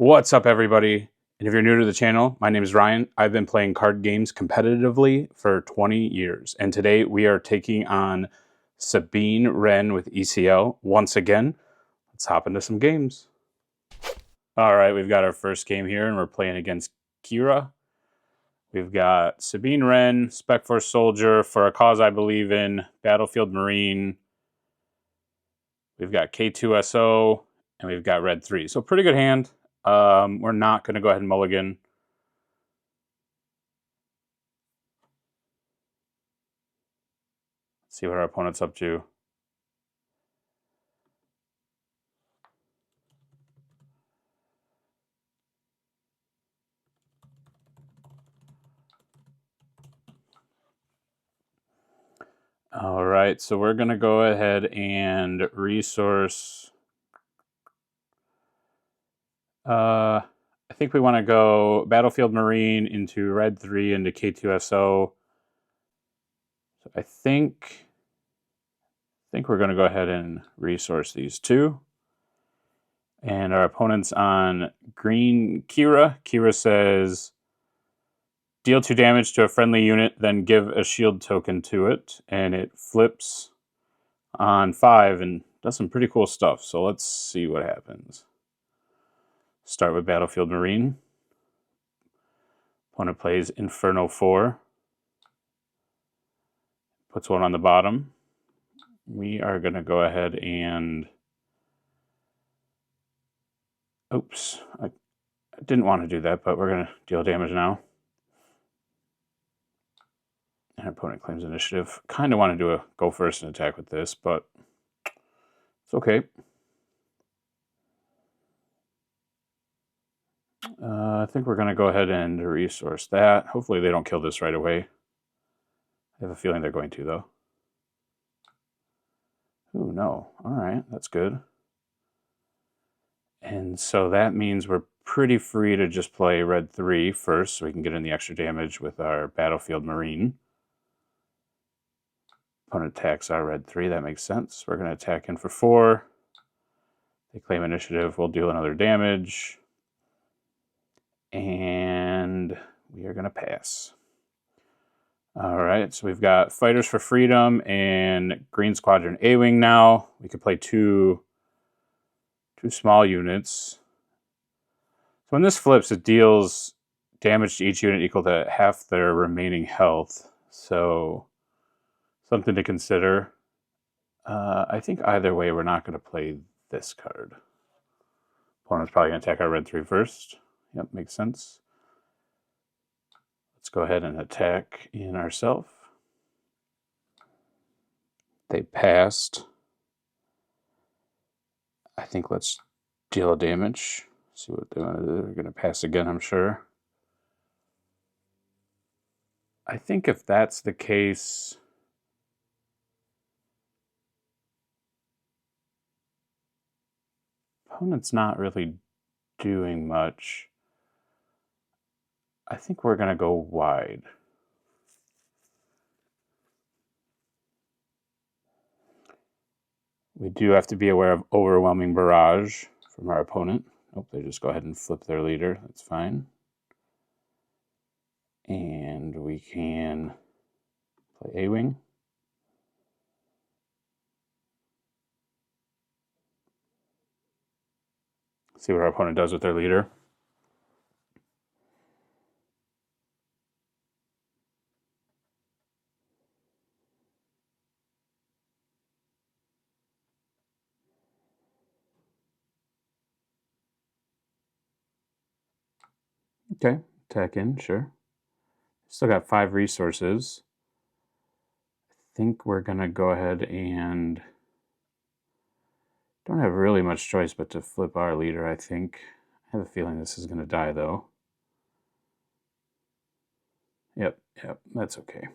What's up, everybody? And if you're new to the channel, my name is Ryan. I've been playing card games competitively for 20 years. And today we are taking on Sabine Wren with ECL once again. Let's hop into some games. All right, we've got our first game here, and we're playing against Kira. We've got Sabine Wren, Spec Force Soldier, For a Cause I Believe in, Battlefield Marine. We've got K2SO, and we've got Red 3. So pretty good hand. We're not going to go ahead and mulligan. See what our opponent's up to. All right, so we're going to go ahead and resource. I think we want to go Battlefield Marine into Red 3 into K2SO. So I think we're going to go ahead and resource these two. And our opponent's on green Kira. Kira says, deal 2 damage to a friendly unit, then give a shield token to it. And it flips on 5 and does some pretty cool stuff. So let's see what happens. Start with Battlefield Marine. Opponent plays Inferno 4. Puts one on the bottom. We are going to go ahead and... Oops. I didn't want to do that, but we're going to deal damage now. And our opponent claims initiative. Kind of want to do a go first and attack with this, but it's okay. I think we're going to go ahead and resource that. Hopefully they don't kill this right away. I have a feeling they're going to, though. Ooh, no. All right, that's good. And so that means we're pretty free to just play Red 3 first, so we can get in the extra damage with our Battlefield Marine. Opponent attacks our Red 3, that makes sense. We're going to attack in for 4. They claim initiative, we'll deal another damage. And we are going to pass. All right, so we've got Fighters for Freedom and Green Squadron A-Wing now. We could play two small units. So when this flips, it deals damage to each unit equal to half their remaining health. So something to consider. I think either way, we're not going to play this card. Opponent's probably going to attack our Red 3 first. Yep, makes sense. Let's go ahead and attack in ourself. They passed. I think let's deal damage. See what they want to do. They're going to pass again, I'm sure. I think if that's the case, opponent's not really doing much. I think we're going to go wide. We do have to be aware of overwhelming barrage from our opponent. Oh, they just go ahead and flip their leader. That's fine. And we can play A-Wing. See what our opponent does with their leader. Okay, attack in, sure. Still got 5 resources. I think we're going to go ahead and... Don't have really much choice but to flip our leader, I think. I have a feeling this is going to die, though. Yep, that's okay.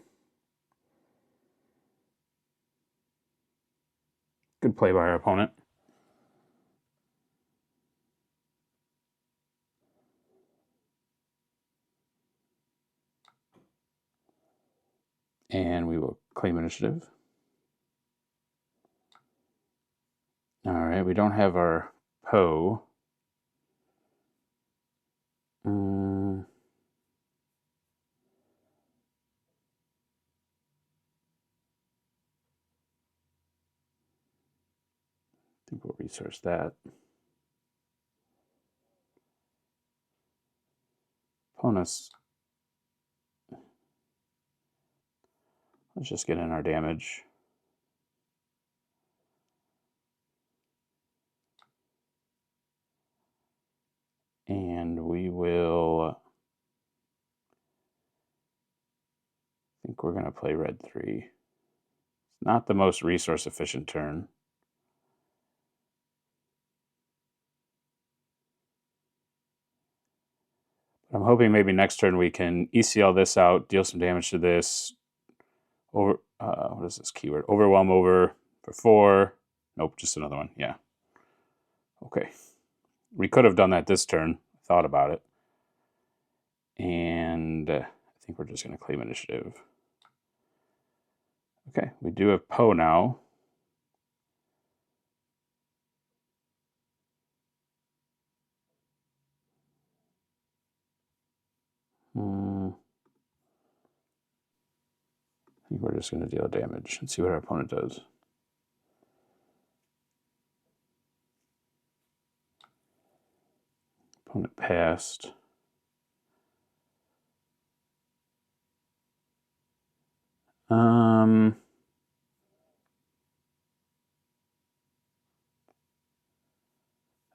Good play by our opponent. And we will claim initiative. All right, we don't have our Poe. I think we'll research that. Opponents. Let's just get in our damage. And we will... I think we're going to play red 3. It's not the most resource efficient turn. But I'm hoping maybe next turn we can ECL this out, deal some damage to this. Over, what is this keyword? Overwhelm over for 4. Nope, just another one. Yeah. Okay. We could have done that this turn. Thought about it. And I think we're just going to claim initiative. Okay, we do have Poe now. I think we're just going to deal damage and see what our opponent does. Opponent passed. I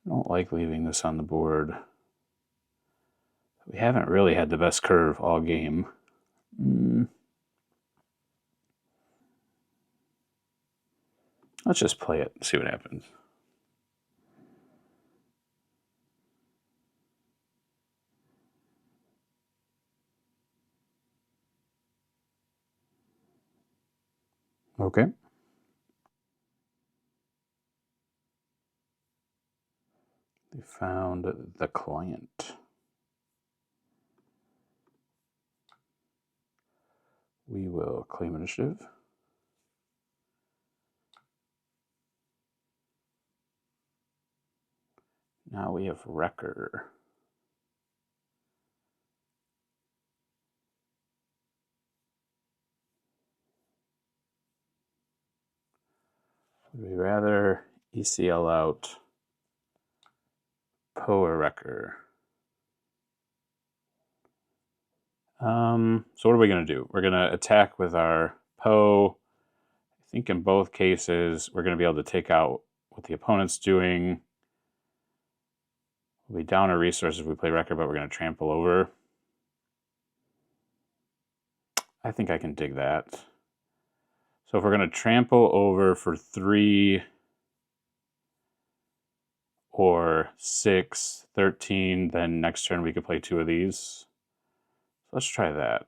don't like leaving this on the board. We haven't really had the best curve all game. Let's just play it and see what happens. Okay. They found the client. We will claim initiative. Now we have Wrecker. Would we rather ECL out Poe or Wrecker? So what are we going to do? We're going to attack with our Poe. I think in both cases, we're going to be able to take out what the opponent's doing. We'll be down a resource if we play Wrecker, but we're going to trample over. I think I can dig that. So if we're going to trample over for 3 or 6, 13, then next turn we could play 2 of these. Let's try that.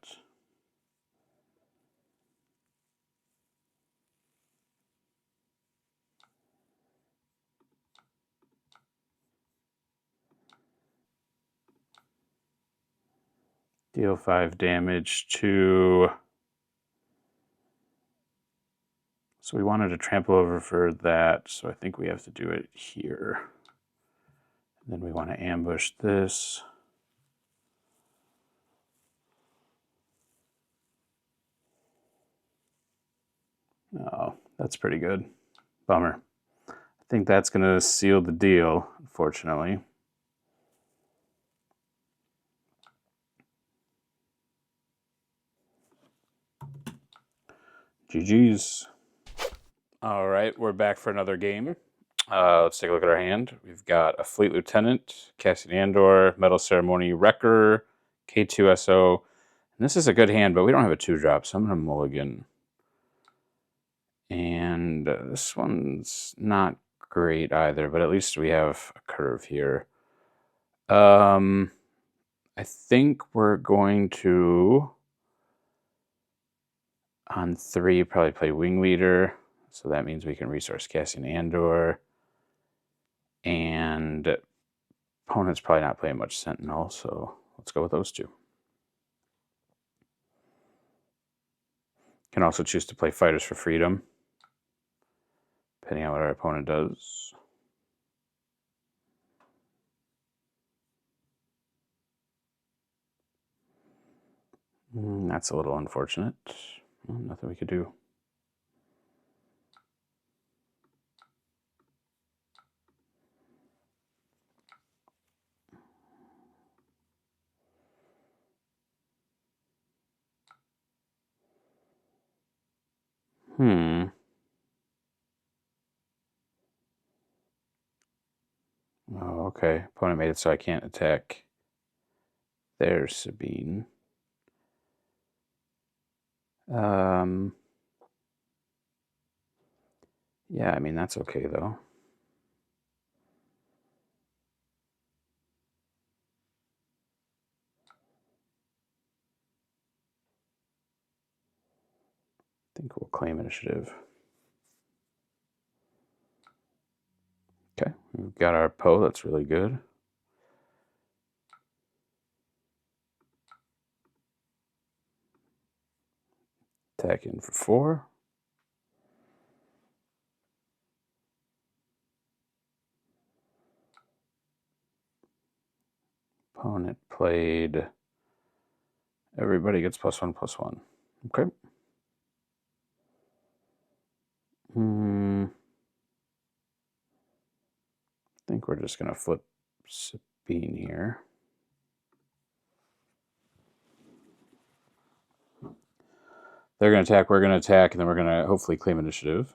Deal 5 damage to... So we wanted to trample over for that, so I think we have to do it here. And then we want to ambush this. Oh, that's pretty good. Bummer. I think that's going to seal the deal, unfortunately. GG's. All right, we're back for another game. Let's take a look at our hand. We've got a Fleet Lieutenant, Cassian Andor, Metal Ceremony, Wrecker, K2SO. And this is a good hand, but we don't have a 2-drop, so I'm going to mulligan. And this one's not great either, but at least we have a curve here. I think we're going to, on 3, probably play Wing Leader. So that means we can resource Cassian Andor. And opponent's probably not playing much Sentinel, so let's go with those 2. Can also choose to play Fighters for Freedom, depending on what our opponent does. That's a little unfortunate. Well, nothing we could do. Oh, okay. Opponent made it so I can't attack. There's Sabine. Yeah, I mean, that's okay, though. I think we'll claim initiative. Okay, we've got our Poe. That's really good. Attack in for 4. Opponent played. Everybody gets +1/+1. Okay. I think we're just going to flip Sabine here. They're going to attack, we're going to attack, and then we're going to hopefully claim initiative.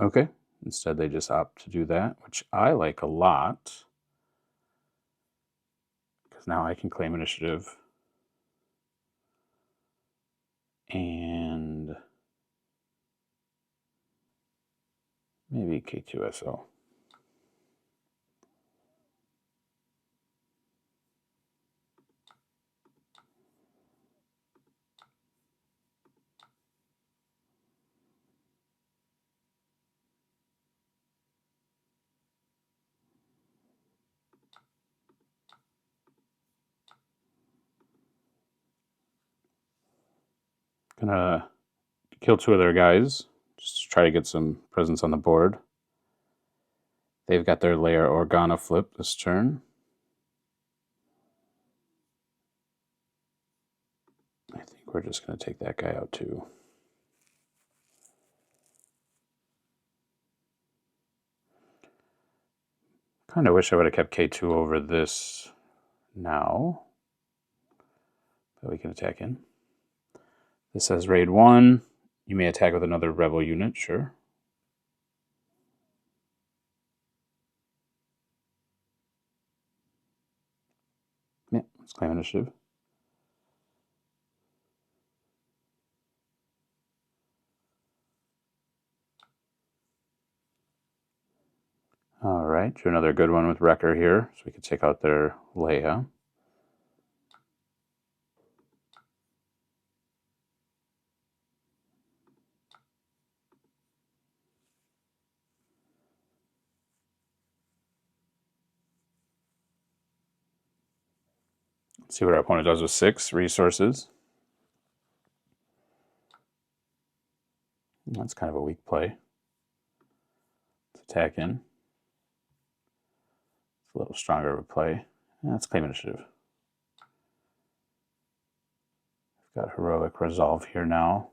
Okay. Instead, they just opt to do that, which I like a lot. Because now I can claim initiative. And maybe K2SO. Gonna kill 2 of their guys, just to try to get some presence on the board. They've got their Lair Organa flip this turn. I think we're just going to take that guy out too. Kind of wish I would have kept K2 over this now. But we can attack in. This says raid 1. You may attack with another rebel unit, sure. Yeah, let's claim initiative. All right, do another good one with Wrecker here, so we can take out their Leia. See what our opponent does with 6 resources. That's kind of a weak play. Let's attack in. It's a little stronger of a play. Let's claim initiative. We've got heroic resolve here now.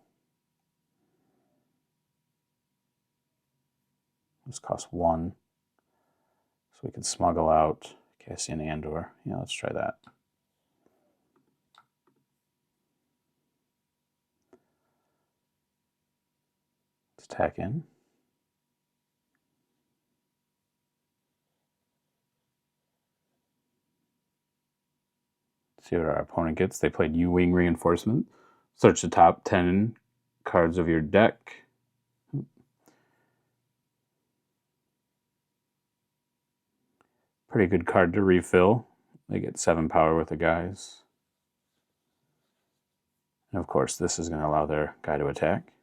This costs 1. So we can smuggle out Cassian Andor. Yeah, let's try that. Let's attack in. See what our opponent gets. They played U-Wing Reinforcement. Search the top 10 cards of your deck. Pretty good card to refill. They get 7 power with the guys. And of course, this is going to allow their guy to attack.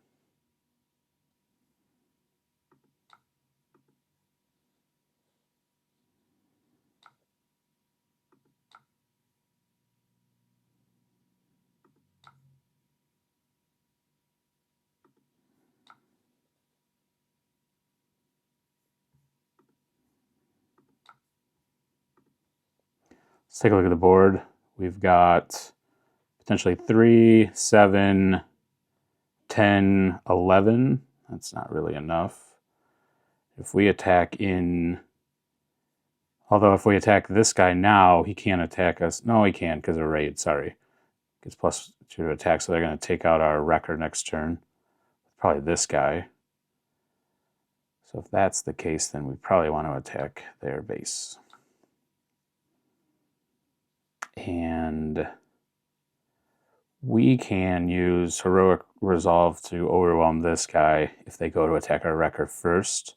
Let's take a look at the board. We've got potentially 3, 7, 10, 11. That's not really enough. If we attack in... Although if we attack this guy now, he can't attack us. No, he can because of raid, sorry. Gets +2 to attack, so they're going to take out our wrecker next turn. Probably this guy. So if that's the case, then we probably want to attack their base. And we can use Heroic Resolve to overwhelm this guy if they go to attack our wrecker first.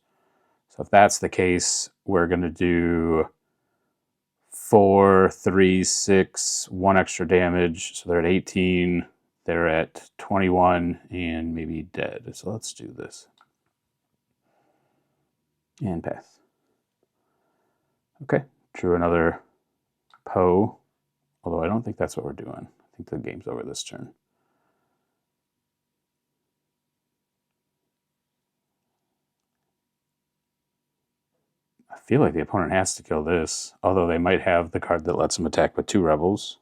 So if that's the case, we're going to do 4, 3, 6, 1 extra damage. So they're at 18, they're at 21, and maybe dead. So let's do this. And pass. Okay, drew another Poe, although I don't think that's what we're doing. I think the game's over this turn. I feel like the opponent has to kill this, although they might have the card that lets them attack with 2 rebels.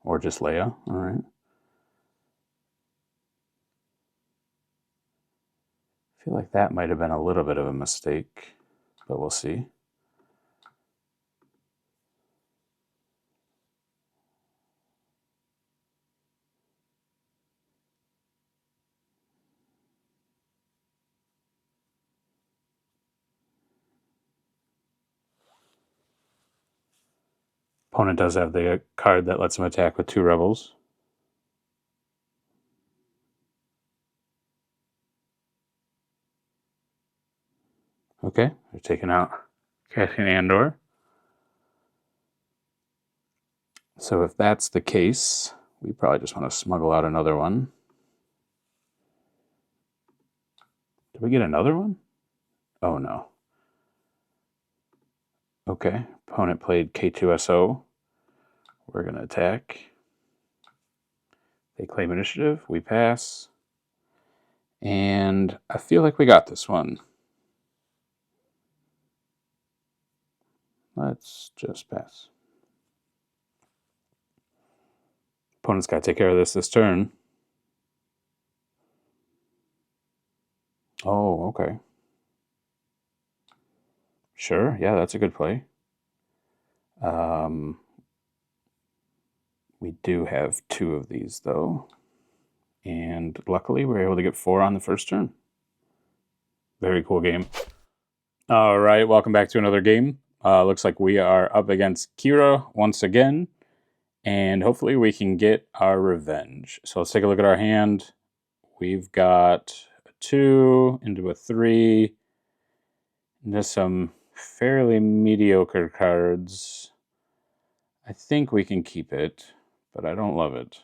Or just Leia, all right. I feel like that might have been a little bit of a mistake, but we'll see. Opponent does have the card that lets him attack with 2 rebels. Okay, they're taking out Cassian Andor. So if that's the case, we probably just want to smuggle out another one. Did we get another one? Oh no. Okay, opponent played K2SO. We're going to attack. They claim initiative, we pass. And I feel like we got this one. Let's just pass. Opponent's got to take care of this turn. Oh, okay. Sure, yeah, that's a good play. We do have 2 of these, though. And luckily, we were able to get 4 on the first turn. Very cool game. All right, welcome back to another game. Looks like we are up against Kira once again. And hopefully we can get our revenge. So let's take a look at our hand. We've got a 2 into a 3. Into some fairly mediocre cards. I think we can keep it, but I don't love it.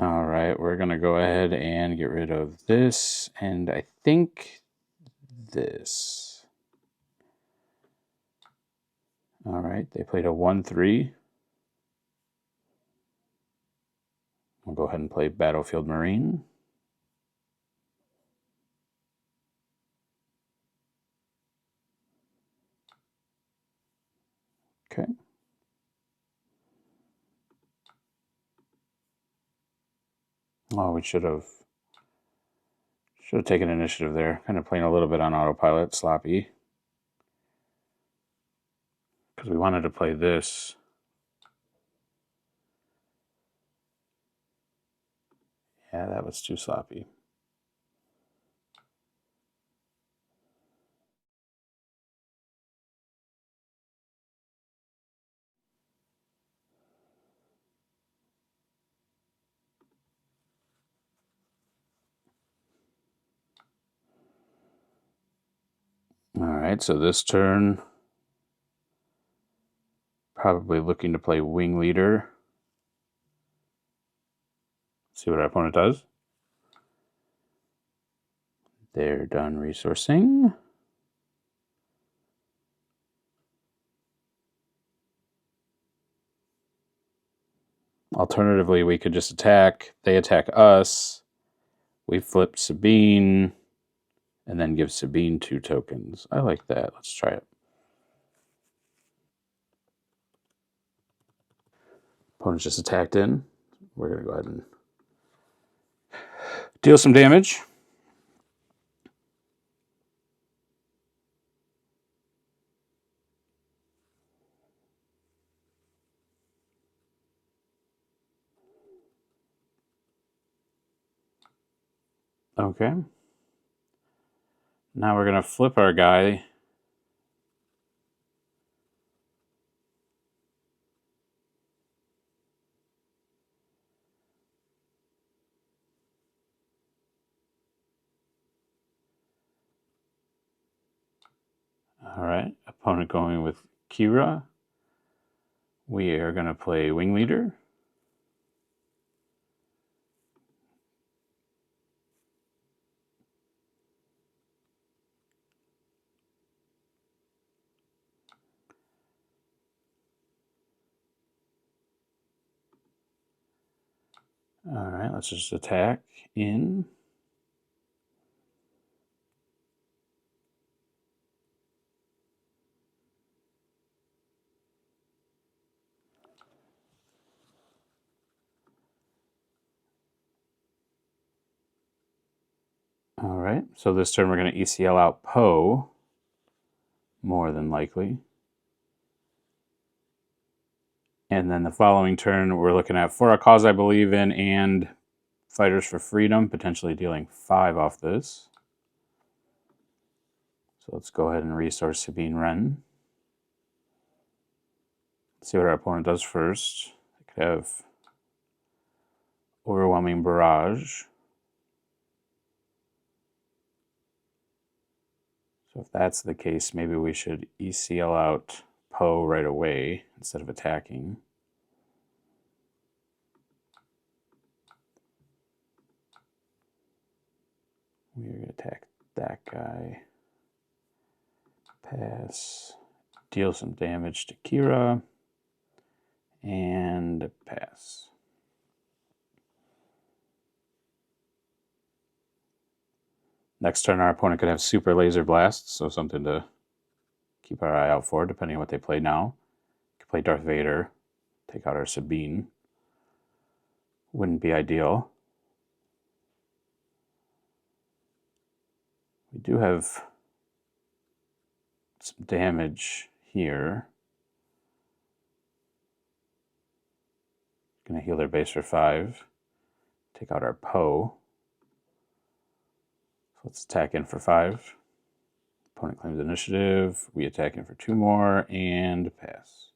All right, we're going to go ahead and get rid of this, and I think this. All right, they played a 1-3. We'll go ahead and play Battlefield Marine. Okay. Oh, we should have taken initiative there. Kind of playing a little bit on autopilot, sloppy. Because we wanted to play this. Yeah, that was too sloppy. All right, so this turn, probably looking to play Wing Leader. See what our opponent does. They're done resourcing. Alternatively, we could just attack. They attack us. We flip Sabine. and then give Sabine 2 tokens. I like that. Let's try it. Opponent's just attacked in. We're going to go ahead and deal some damage. Okay. Now we're going to flip our guy. All right. Opponent going with Kira. We are going to play Wing Leader. All right, let's just attack in. All right, so this turn we're going to ECL out Poe, more than likely. And then the following turn, we're looking at For a Cause I Believe in and Fighters for Freedom, potentially dealing 5 off this. So let's go ahead and resource Sabine Wren. Let's see what our opponent does first. They could have Overwhelming Barrage. So if that's the case, maybe we should ECL out Poe right away instead of attacking. We're going to attack that guy. Pass. Deal some damage to Kira. And pass. Next turn, our opponent could have Super Laser Blast, so something to keep our eye out for, depending on what they play now. Could play Darth Vader, take out our Sabine. Wouldn't be ideal. We do have some damage here. Gonna heal their base for 5. Take out our Poe. So let's attack in for 5. Opponent claims initiative. We attack in for 2 more and pass.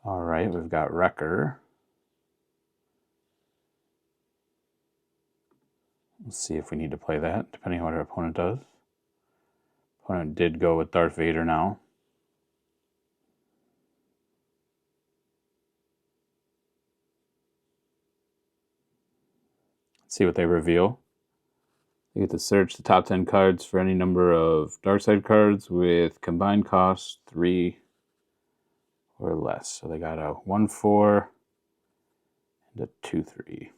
All right, we've got Wrecker. Let's see if we need to play that, depending on what our opponent does. Opponent did go with Darth Vader now. Let's see what they reveal. They get to search the top 10 cards for any number of dark side cards with combined cost 3 or less. So they got a 1-4 and a 2-3.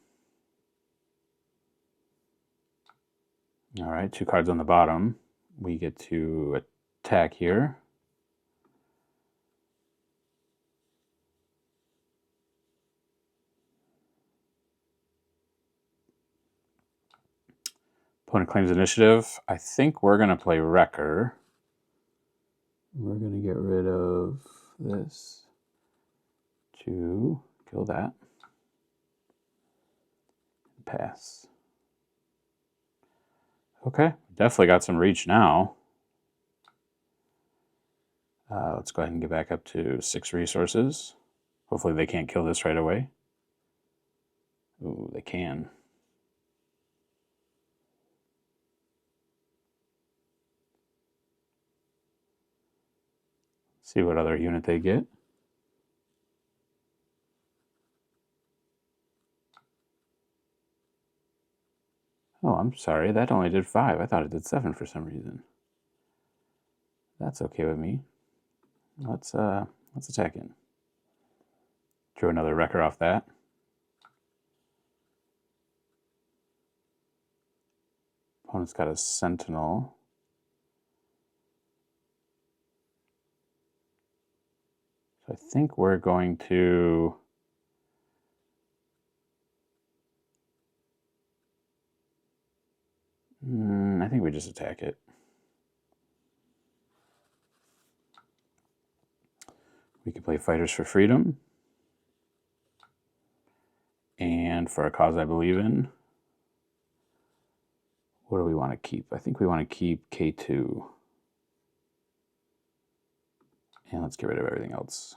All right, 2 cards on the bottom. We get to attack here. Opponent claims initiative. I think we're going to play Wrecker. We're going to get rid of this to kill that. Pass. Okay, definitely got some reach now. Let's go ahead and get back up to 6 resources. Hopefully they can't kill this right away. Ooh, they can. See what other unit they get. Oh, I'm sorry, that only did 5. I thought it did 7 for some reason. That's okay with me. Let's attack in. Throw another Wrecker off that. Opponent's got a Sentinel. So I think we're going to... I think we just attack it. We could play Fighters for Freedom. And For a Cause I Believe in. What do we want to keep? I think we want to keep K2. And let's get rid of everything else.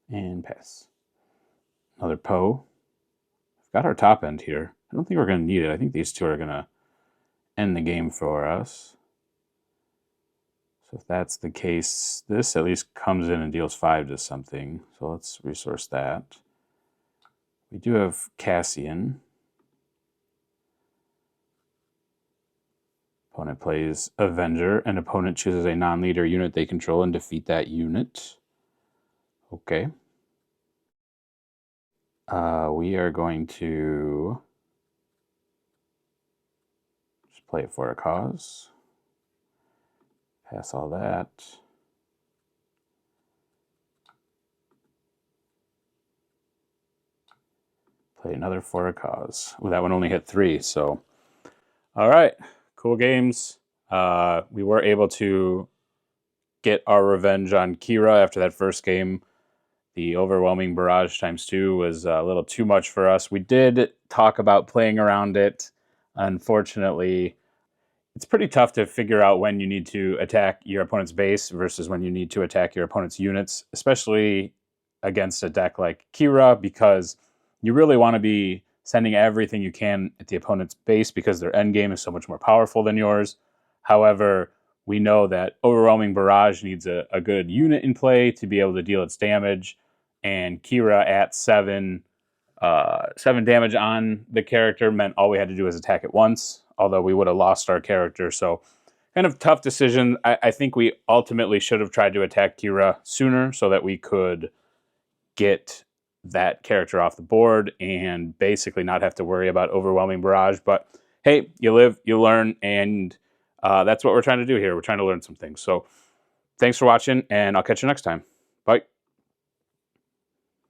And pass. Another Poe. We've got our top end here. I don't think we're going to need it. I think these two are going to end the game for us. So if that's the case, this at least comes in and deals 5 to something. So let's resource that. We do have Cassian. Opponent plays Avenger, and opponent chooses a non-leader unit they control and defeat that unit. Okay. We are going to just play it for a cause. Pass all that. Play another for a cause. Well, that one only hit 3, so. All right, cool games. We were able to get our revenge on Kira after that first game. The overwhelming barrage ×2 was a little too much for us. We did talk about playing around it. Unfortunately, it's pretty tough to figure out when you need to attack your opponent's base versus when you need to attack your opponent's units, especially against a deck like Kira, because you really want to be sending everything you can at the opponent's base because their endgame is so much more powerful than yours. However, we know that Overwhelming Barrage needs a good unit in play to be able to deal its damage, and Kira at 7 damage on the character meant all we had to do was attack it once, although we would have lost our character. So kind of tough decision. I think we ultimately should have tried to attack Kira sooner so that we could get that character off the board and basically not have to worry about Overwhelming Barrage. But hey, you live, you learn, and that's what we're trying to do here. We're trying to learn some things. So thanks for watching, and I'll catch you next time. Bye.